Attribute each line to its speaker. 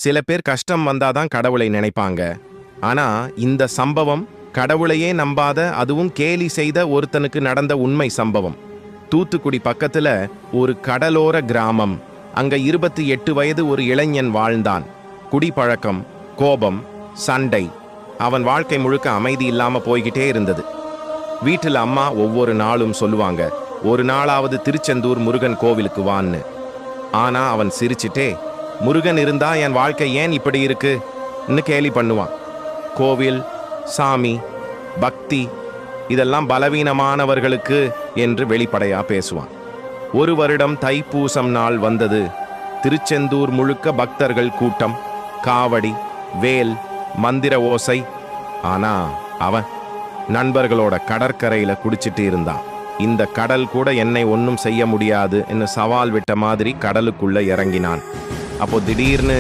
Speaker 1: சில பேர் கஷ்டம் வந்தாதான் கடவுளை நினைப்பாங்க. ஆனா இந்த சம்பவம் கடவுளையே நம்பாத, அதுவும் கேலி செய்த ஒருத்தனுக்கு நடந்த உண்மை சம்பவம். தூத்துக்குடி பக்கத்துல ஒரு கடலோர கிராமம். அங்க 28 வயது ஒரு இளைஞன் வாழ்ந்தான். குடிப்பழக்கம், கோபம், சண்டை. அவன் வாழ்க்கை முழுக்க அமைதி இல்லாம போய்கிட்டே இருந்தது. வீட்டுல அம்மா ஒவ்வொரு நாளும் சொல்லுவாங்க, ஒரு நாளாவது திருச்செந்தூர் முருகன் கோவிலுக்கு வான்னு. ஆனா அவன் சிரிச்சிட்டே, முருகன் இருந்தா என் வாழ்க்கை ஏன் இப்படி இருக்குன்னு கேலி பண்ணுவான். கோவில், சாமி, பக்தி இதெல்லாம் பலவீனமானவர்களுக்கு என்று வெளிப்படையா பேசுவான். ஒரு வருடம் தைப்பூசம் நாள் வந்தது. திருச்செந்தூர் முழுக்க பக்தர்கள் கூட்டம், காவடி, வேல், மந்திர ஓசை. ஆனா அவன் நண்பர்களோட கடற்கரையில குடிச்சிட்டு இருந்தான். இந்த கடல் கூட என்னை ஒன்னும் செய்ய முடியாது என்று சவால் விட்ட மாதிரி கடலுக்குள்ள இறங்கினான். அப்போ திடீர்னு